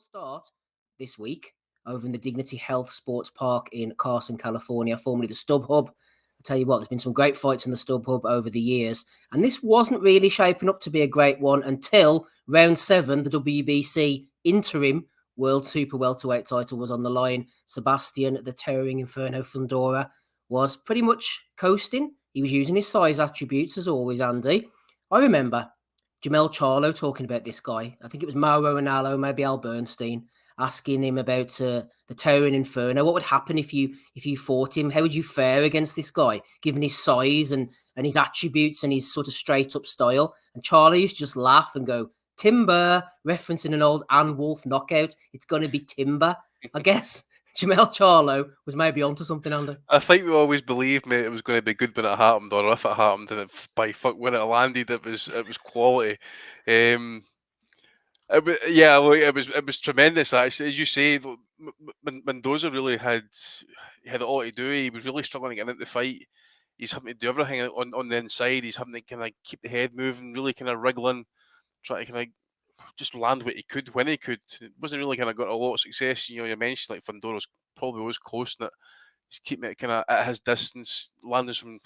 start this week over in the Dignity Health Sports Park in Carson, California, formerly the Stub Hub. I'll tell you what, there's been some great fights in the Stub Hub over the years, and this wasn't really shaping up to be a great one until round 7, the WBC interim World Super Welterweight title was on the line. Sebastian the Towering Inferno Fundora was pretty much coasting. He was using his size attributes as always, Andy. I remember Jamel Charlo talking about this guy. I think it was Mauro Ranallo, maybe Al Bernstein, asking him about the Towering Inferno. What would happen if you fought him? How would you fare against this guy, given his size and his attributes and his sort of straight up style? And Charlie used to just laugh and go, Timber, referencing an old Ann Wolfe knockout. It's going to be Timber. I guess Jamel Charlo was maybe onto something, Andy. I think we always believed, mate, it was going to be good when it happened, or if it happened, and when it landed, it was quality. It was tremendous. Actually, as you say, Mendoza really had it all to do. He was really struggling to get into the fight. He's having to do everything on the inside. He's having to kind of keep the head moving, really kind of wriggling, trying to kind of just land what he could when he could. It wasn't really kind of got a lot of success. You mentioned like Fundora's probably was close in it. He's keeping it kind of at his distance, landing some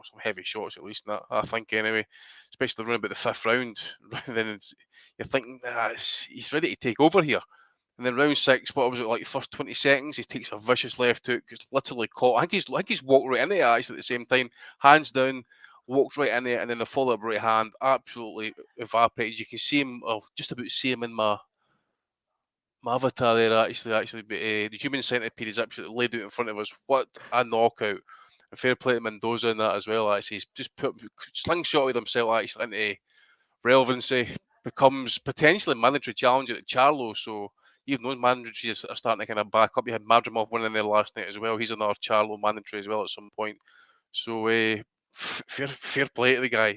some heavy shots at least. I think anyway, especially around about the 5th round. Then you're thinking he's ready to take over here. And then round 6, what was it like? The first 20 seconds, he takes a vicious left hook. It's literally caught. I think he's walked right into it actually at the same time, hands down. Walks right in it, and then the follow-up right hand absolutely evaporated. You can see him, just about see him in my avatar there actually. But the human centipede is absolutely laid out in front of us. What a knockout! And fair play to Mendoza in that as well. Actually, he's just slingshotted himself actually into relevancy. Becomes potentially mandatory challenger at Charlo. So even those mandatories are starting to kind of back up. You had Madrimov winning there last night as well. He's another Charlo mandatory as well at some point. So fair play to the guy.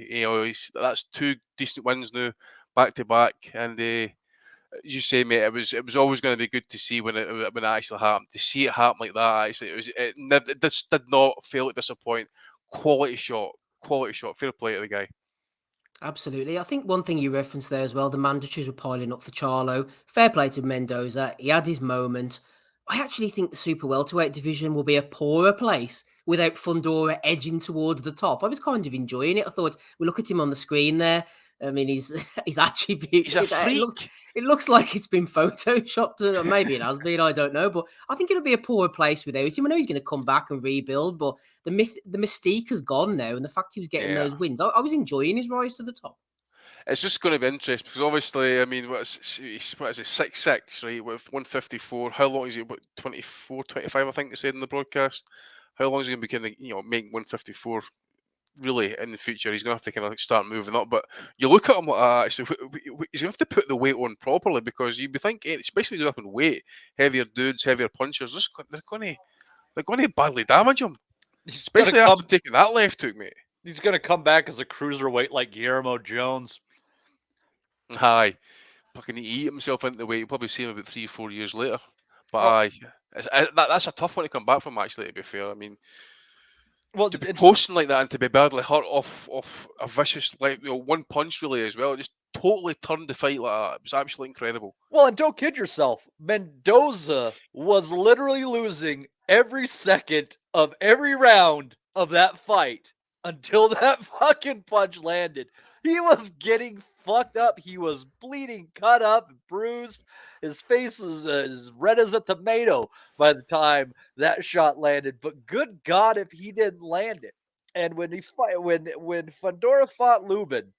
That's 2 decent wins now, back to back, and as you say, mate, it was always going to be good to see when it actually happened. To see it happen like that, actually, it just did not fail to disappoint. Quality shot. Fair play to the guy. Absolutely. I think one thing you referenced there as well, the mandatories were piling up for Charlo. Fair play to Mendoza. He had his moment. I actually think the super welterweight division will be a poorer place without Fundora edging towards the top. I was kind of enjoying it. I thought, we look at him on the screen there. I mean, his attributes. He's a freak. It looks like it's been photoshopped. Or maybe it has been. I don't know. But I think it'll be a poorer place without him. I know he's going to come back and rebuild, but the mystique has gone now. And the fact he was getting those wins, I was enjoying his rise to the top. It's just going to be interesting because obviously, I mean, what is it, 6'6", right, with 154. How long is he? What, 24, 25, I think they said in the broadcast. How long is he going to be kind of, making 154 really in the future? He's going to have to kind of start moving up. But you look at him like he's going to have to put the weight on properly because you'd be thinking, especially going up in weight, heavier dudes, heavier punchers, they're going to badly damage him. Especially after taking that left hook, mate. He's going to come back as a cruiserweight like Guillermo Jones. Aye. Fucking eat himself into the weight. You'll probably see him about 3-4 years later. But that's a tough one to come back from, actually, to be fair. I mean, to be posting like that and to be badly hurt off a vicious, one punch really as well, just totally turned the fight like that. It was absolutely incredible. Well, and don't kid yourself. Mendoza was literally losing every second of every round of that fight until that fucking punch landed. He was getting fucked up. He was bleeding, cut up, bruised. His face was as red as a tomato by the time that shot landed. But good God, if he didn't land it. And when Fundora fought Lubin,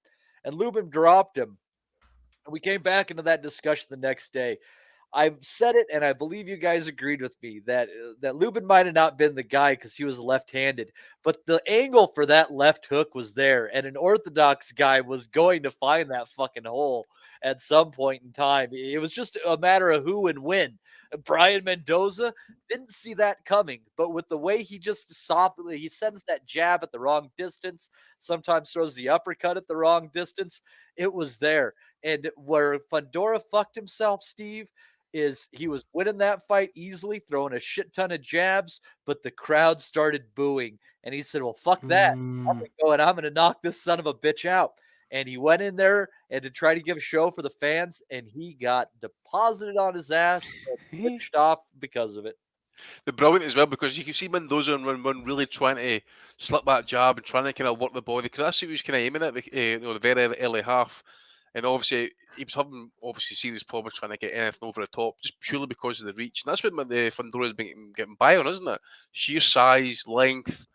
and Lubin dropped him, we came back into that discussion the next day. I've said it, and I believe you guys agreed with me that Lubin might have not been the guy because he was left-handed, but the angle for that left hook was there, and an orthodox guy was going to find that fucking hole at some point in time. It was just a matter of who and when. Brian Mendoza didn't see that coming, but with the way he just softly, he sends that jab at the wrong distance, sometimes throws the uppercut at the wrong distance, it was there. And where Fundora fucked himself, Steve, is he was winning that fight easily, throwing a shit ton of jabs, but the crowd started booing. And he said, well, fuck that. I'm going to go and I'm going to knock this son of a bitch out. and he went in there and to try to give a show for the fans, and he got deposited on his ass and finished off because of it. But brilliant as well, because you can see Mendoza in round one really trying to slip that jab and trying to kind of work the body, because that's what he was kind of aiming at the very early half. And obviously, he was having serious problems trying to get anything over the top, just purely because of the reach. And that's what the Fundora's been getting by on, isn't it? Sheer size, length,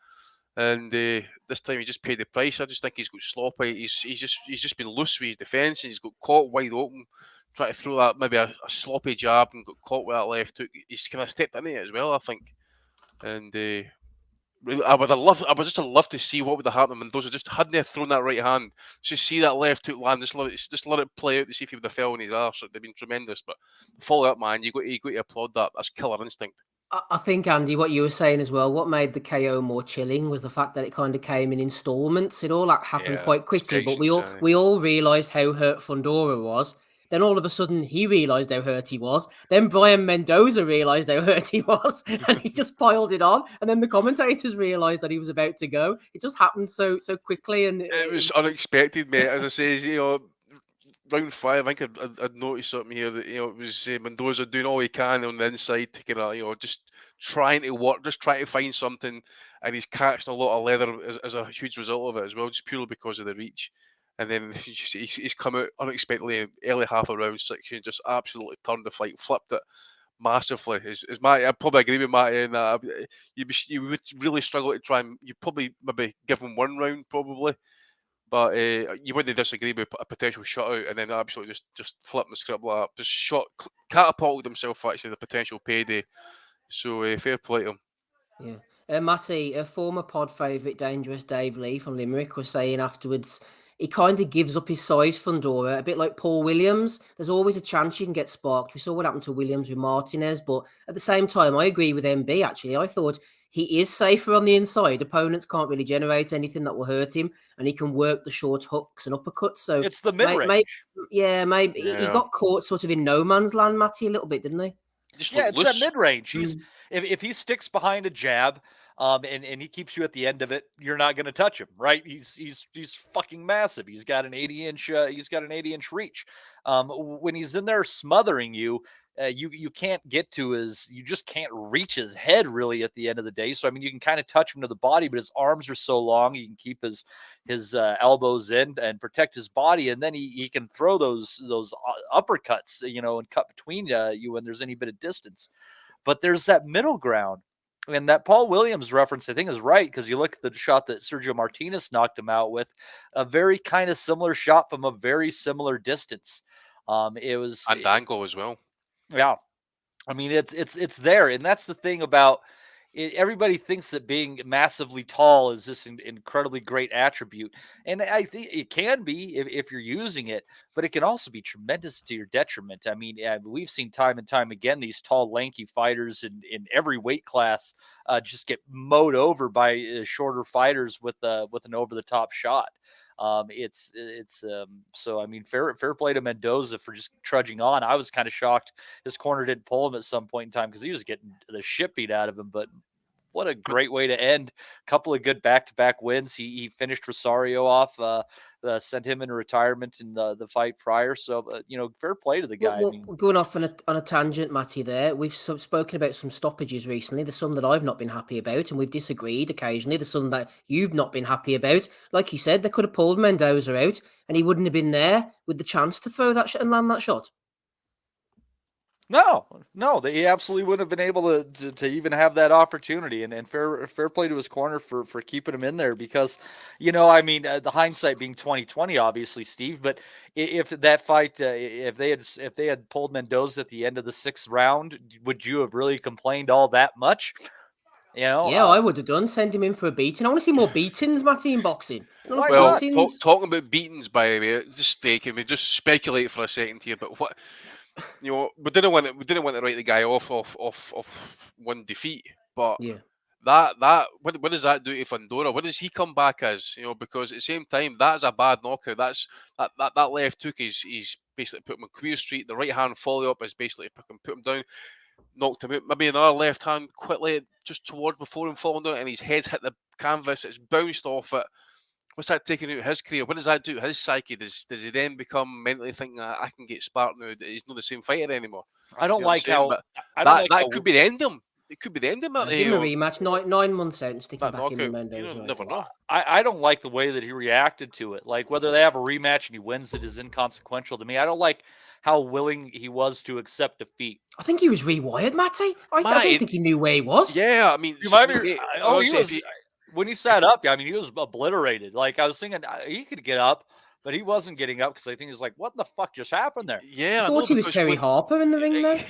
and this time he just paid the price. I just think he's got sloppy. He's just been loose with his defence, and he's got caught wide open, trying to throw that maybe a sloppy jab and got caught with that left hook. He's kind of stepped into it as well, I think. And really, I would just have loved to see what would have happened. Mendoza just hadn't thrown that right hand. Just see that left hook land. Just let it play out to see if he would have fell on his arse. It'd have been tremendous. But follow up, man. You got to applaud that. That's killer instinct. I think, Andy, what you were saying as well, what made the KO more chilling was the fact that it kind of came in installments. It all happened quite quickly, but we all realised how hurt Fundora was. Then all of a sudden he realised how hurt he was. Then Brian Mendoza realised how hurt he was, and he just piled it on. And then the commentators realised that he was about to go. It just happened so quickly, and it was unexpected, mate. As I say, round 5, I think I'd noticed something here that it was Mendoza doing all he can on the inside, taking just trying to work, just trying to find something, and he's catching a lot of leather as a huge result of it as well, just purely because of the reach. And then he's come out unexpectedly in early half of round 6 and just absolutely turned the fight, flipped it massively. Is Matty? I probably agree with Matty in that. You would really struggle to try and you probably maybe give him one round probably. But you wouldn't disagree with a potential shutout, and then absolutely just flipping the script like that. Just catapulted himself actually the potential payday. So fair play to him. Yeah. Matty, a former pod favourite, Dangerous Dave Lee from Limerick, was saying afterwards he kind of gives up his size, Fundora, a bit like Paul Williams. There's always a chance you can get sparked. We saw what happened to Williams with Martinez, but at the same time, I agree with MB, actually. I thought he is safer on the inside. Opponents can't really generate anything that will hurt him, and he can work the short hooks and uppercuts. So it's the mid-range. Maybe he got caught sort of in no man's land, Matty, a little bit, didn't he? Yeah, it's that mid-range. He's if he sticks behind a jab, and he keeps you at the end of it, you're not going to touch him, right? He's fucking massive. He's got an 80-inch reach. When he's in there smothering you, you can't get to you just can't reach his head really at the end of the day. So I mean, you can kind of touch him to the body, but his arms are so long, he can keep his elbows in and protect his body, and then he can throw those uppercuts, and cut between you when there's any bit of distance. But there's that middle ground. And that Paul Williams reference, I think, is right, because you look at the shot that Sergio Martinez knocked him out with, a very kind of similar shot from a very similar distance. It was and angle as well. Yeah, I mean it's there, and that's the thing about it. Everybody thinks that being massively tall is this incredibly great attribute, and I think it can be if you're using it, but it can also be tremendous to your detriment. I mean, we've seen time and time again these tall, lanky fighters in every weight class just get mowed over by shorter fighters with an over-the-top shot. So I mean, fair play to Mendoza for just trudging on. I was kind of shocked his corner didn't pull him at some point in time because he was getting the shit beat out of him. But what a great way to end a couple of good back-to-back wins. He finished Rosario off, sent him into retirement in the fight prior. So fair play to the guy. Well, going off on a tangent, Matty. There, we've spoken about some stoppages recently. There's some that I've not been happy about, and we've disagreed occasionally. There's some that you've not been happy about. Like you said, they could have pulled Mendoza out, and he wouldn't have been there with the chance to throw that shot and land that shot. No, he absolutely wouldn't have been able to even have that opportunity, and fair play to his corner for keeping him in there, because, I mean, the hindsight being 2020, obviously, Steve, but if that fight, if they had pulled Mendoza at the end of the 6th round, would you have really complained all that much? Yeah, I would have done. Send him in for a beating. I want to see more beatings, Matty, in boxing. Well, talking about beatings, by the way, can we just speculate for a second here? But what? We didn't want to write the guy off one defeat, but that what does that do to Fundora? What does he come back as? Because at the same time, that is a bad knockout. That left hook is basically put him on Queer Street. The right hand follow up is basically put him down, knocked him out. Maybe another left hand quickly just towards before him falling down, and his head's hit the canvas. It's bounced off it. what's that taking out of his career? What does that do to his psyche? Does he then become mentally thinking, I can get sparked now? That he's not the same fighter anymore. I don't You know what I'm like saying? how But I don't like that how could be the end of him. It could be the end of him. Give him a rematch, 9 months out and stick him That back in with knockout. You Mendoza. I never think. know. I don't like the way that he reacted to it. Like, whether they have a rematch and he wins it is inconsequential to me. I don't like how willing he was to accept defeat. I think he was rewired, Matty. I don't Mate, think he knew where he was. Yeah, I mean, You might be. mate, Oh, he honestly, was when he sat up. I mean, he was obliterated. Like, I was thinking he could get up, but he wasn't getting up because I think he was like, "What the fuck just happened there?" yeah, I I know, thought he was because Terry Harper in the ring, though.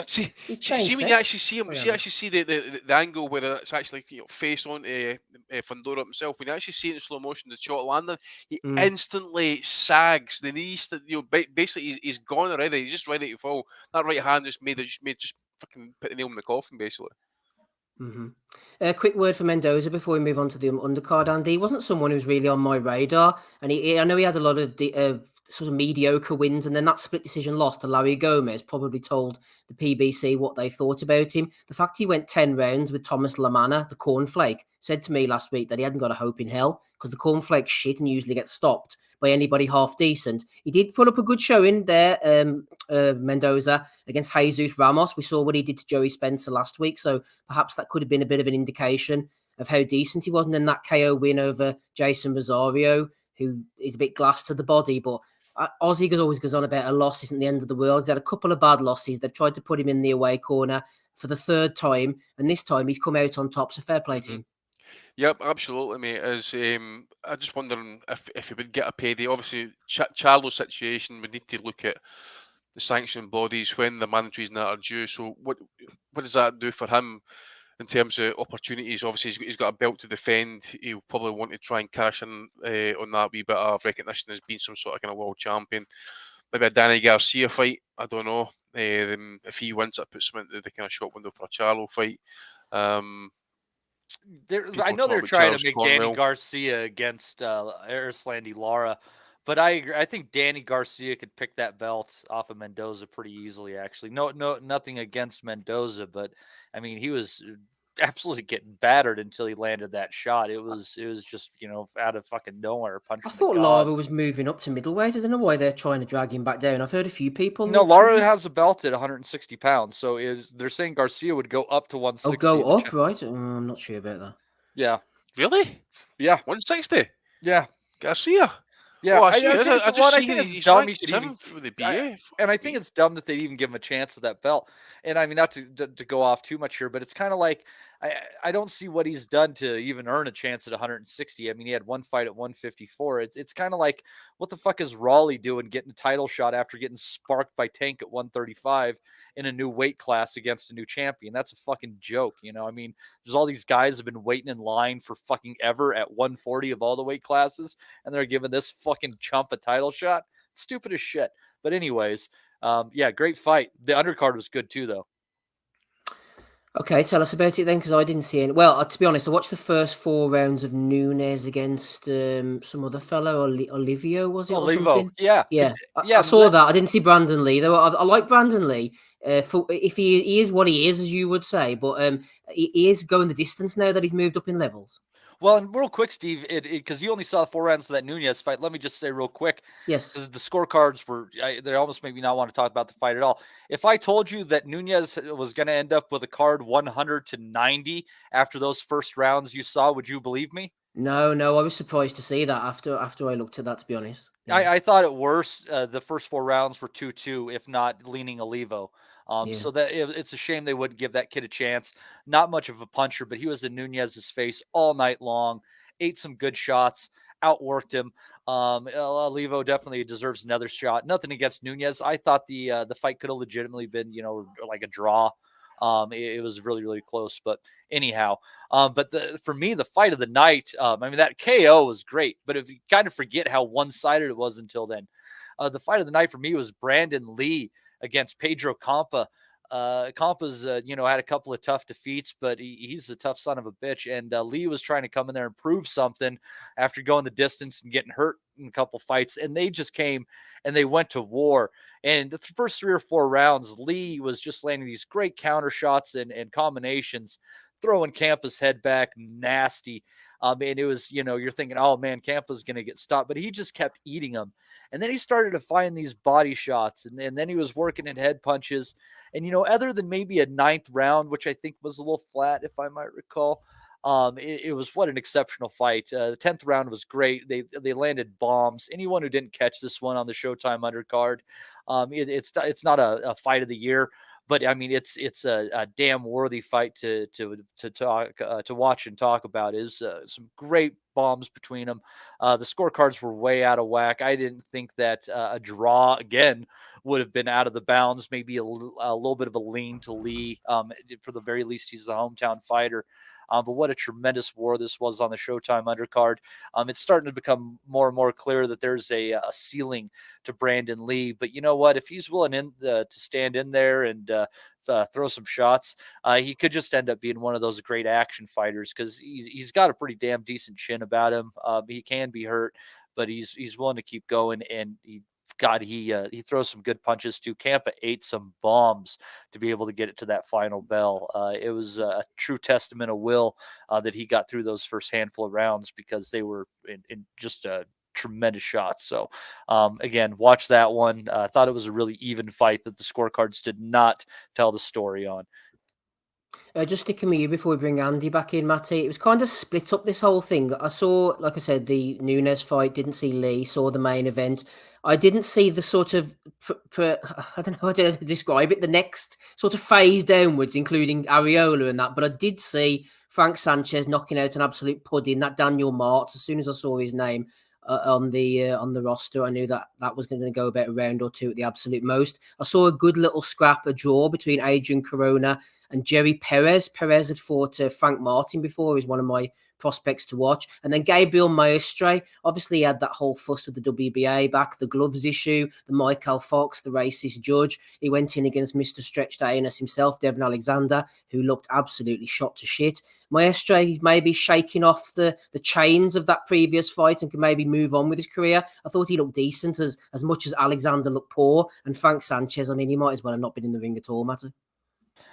see, He changed when set. you actually see him, Sorry, you actually see the angle where it's actually face on Fundora himself. When you actually see it in slow motion, the shot landing, he instantly sags the knees. That basically he's gone already. He's just ready to fall. That right hand just made fucking put the nail in the coffin, basically. A quick word for Mendoza before we move on to the undercard, Andy. He wasn't someone who was really on my radar, and I know he had a lot of sort of mediocre wins, and then that split decision loss to Larry Gomez probably told the PBC what they thought about him. The fact he went 10 rounds with Thomas Lamanna, the cornflake, said to me last week that he hadn't got a hope in hell because the cornflake shit and usually gets stopped by anybody half decent. He did put up a good showing there, Mendoza, against Jesus Ramos. We saw what he did to Joey Spencer last week, so perhaps that could have been a bit of an indication of how decent he was. And then that KO win over Jason Rosario, who is a bit glass to the body, but Ozzy always goes on about a loss isn't the end of the world. He's had a couple of bad losses. They've tried to put him in the away corner for the third time, and this time he's come out on top, so fair play to him. Yep, absolutely, mate. I'm just wondering if he would get a payday. Obviously, Charlo's situation, we need to look at the sanctioning bodies when the mandatories and that are due. So what does that do for him in terms of opportunities? Obviously, he's got a belt to defend. He'll probably want to try and cash in on that wee bit of recognition as being some sort of kind of world champion. Maybe a Danny Garcia fight. I don't know. If he wins, that puts him into the kind of shop window for a Charlo fight. I know they're trying to make Danny Garcia against Arislandi Lara, but I agree. I think Danny Garcia could pick that belt off of Mendoza pretty easily. Actually, nothing against Mendoza, but I mean, he was absolutely getting battered until he landed that shot. It was just out of fucking nowhere. I thought Lara was moving up to middleweight. I don't know why they're trying to drag him back down. I've heard a few people. No, Lara has a belt at 160 pounds, so they're saying Garcia would go up to 160. Oh, go up, right? I'm not sure about that. Yeah. Really? Yeah. 160? Yeah. Garcia? Yeah, oh, I think it's dumb. For the BA. And I think it's dumb that they'd even give him a chance at that belt. And I mean, not to go off too much here, but it's kind of like I don't see what he's done to even earn a chance at 160. I mean, he had one fight at 154. It's kind of like, what the fuck is Raleigh doing getting a title shot after getting sparked by Tank at 135 in a new weight class against a new champion? That's a fucking joke. I mean, there's all these guys have been waiting in line for fucking ever at 140 of all the weight classes, and they're giving this fucking chump a title shot. It's stupid as shit. But anyways, yeah, great fight. The undercard was good too, though. Okay, tell us about it then, because I didn't see any. Well, to be honest, I watched the first 4 rounds of Nunes against some other fellow, Olivio, was it? Or something? Yeah. I saw that. I didn't see Brandon Lee, though. I like Brandon Lee. If he is what he is, as you would say, but he is going the distance now that he's moved up in levels. Well, and real quick, Steve, because you only saw 4 rounds of that Nunes fight, let me just say real quick. Yes. Because the scorecards they almost made me not want to talk about the fight at all. If I told you that Nunes was going to end up with a card 100-90 after those first rounds you saw, would you believe me? No, I was surprised to see that after I looked at that, to be honest. Yeah. I thought it worse. The first 4 rounds were 2-2, if not leaning Olivo. So that it's a shame they wouldn't give that kid a chance. Not much of a puncher, but he was in Nunez's face all night long. Ate some good shots, outworked him. Olivo definitely deserves another shot. Nothing against Nunes. I thought the fight could have legitimately been, like a draw. It was really, really close. But anyhow, but for me, the fight of the night, I mean, that KO was great, but if you kind of forget how one-sided it was until then, the fight of the night for me was Brandon Lee against Pedro Campa. Campa's, had a couple of tough defeats, but he's a tough son of a bitch. And Lee was trying to come in there and prove something after going the distance and getting hurt in a couple fights. And they just came and they went to war. And the first 3 or 4 rounds, Lee was just landing these great counter shots and combinations throwing Campa's head back nasty. And it was, you're thinking, oh man, Campa's going to get stopped, but he just kept eating them. And then he started to find these body shots, and then he was working at head punches. And, other than maybe a 9th round, which I think was a little flat, if I might recall, it was what an exceptional fight. The 10th round was great. They landed bombs. Anyone who didn't catch this one on the Showtime undercard, it's not a fight of the year, but I mean it's a damn worthy fight to talk to watch and talk about. Is some great bombs between them. The scorecards were way out of whack. I didn't think that a draw again would have been out of the bounds. Maybe a little bit of a lean to Lee. For the very least, he's the hometown fighter. But what a tremendous war this was on the Showtime undercard. It's starting to become more and more clear that there's a ceiling to Brandon Lee. But you know what? If he's willing to stand in there and throw some shots, he could just end up being one of those great action fighters because he's got a pretty damn decent chin about him. He can be hurt, but he's willing to keep going, and he throws some good punches too. Campa ate some bombs to be able to get it to that final bell. It was a true testament of will that he got through those first handful of rounds because they were in just tremendous shots. So again, watch that one. I thought it was a really even fight that the scorecards did not tell the story on. Just sticking with you before we bring Andy back in, Matty. It was kind of split up, this whole thing. I saw, like I said, the Nunes fight, didn't see Lee, saw the main event. I didn't see the sort of, I don't know how to describe it, the next sort of phase downwards, including Areola and that. But I did see Frank Sanchez knocking out an absolute pudding, that Daniel Martz. As soon as I saw his name on the roster, I knew that was going to go about a round or two at the absolute most. I saw a good little scrap, a draw between Adrian Corona and Jerry Perez. Perez had fought Frank Martin before. He's one of my prospects to watch. And then Gabriel Maestre, obviously he had that whole fuss with the WBA back, the gloves issue, the Michael Fox, the racist judge. He went in against Mr. Stretched Anus himself, Devin Alexander, who looked absolutely shot to shit. Maestre may be shaking off the chains of that previous fight and can maybe move on with his career. I thought he looked decent as much as Alexander looked poor. And Frank Sanchez, I mean, he might as well have not been in the ring at all, Matter.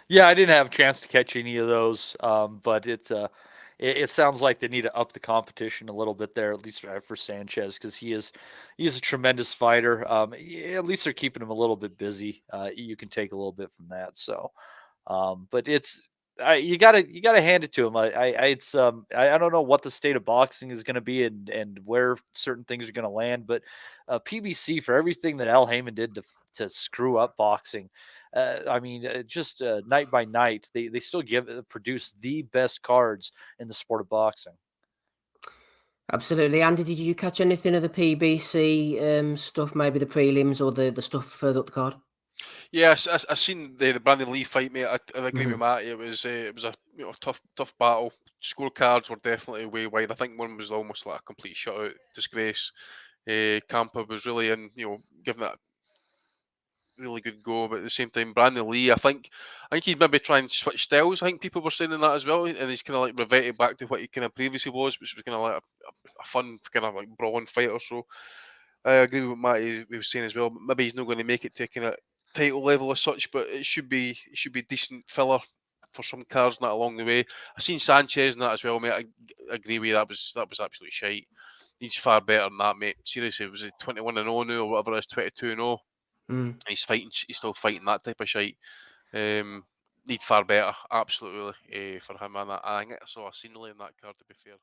Yeah, I didn't have a chance to catch any of those, but it sounds like they need to up the competition a little bit there, at least for Sanchez, because he is a tremendous fighter. At least they're keeping him a little bit busy. You can take a little bit from that. So, but you gotta hand it to him. I don't know what the state of boxing is going to be and where certain things are going to land, but PBC, for everything that Al Heyman did to screw up boxing, just night by night, they still produce the best cards in the sport of boxing. Absolutely. Andy, did you catch anything of the PBC stuff, maybe the prelims or the stuff further up the card? Yes, I seen the Brandon Lee fight, mate. I agree with Matt. It was a tough battle. Scorecards were definitely way wide. I think one was almost like a complete shutout, disgrace. Campa was really giving that really good go, but at the same time, Brandon Lee, I think he'd maybe try and switch styles. I think people were saying that as well, and he's kind of like reverted back to what he kind of previously was, which was kind of like a fun kind of like brawling fight or so. I agree with what Matty was saying as well. Maybe he's not going to make it to kind of title level as such, but it should be decent filler for some cards not along the way. I seen Sanchez and that as well, mate. I agree with you. That was absolutely shite. He's far better than that, mate. Seriously, was it 21-0 now or whatever it is, 22-0? He's still fighting that type of shite. Need far better, absolutely, for him. And I think I saw a scenery in that card, to be fair.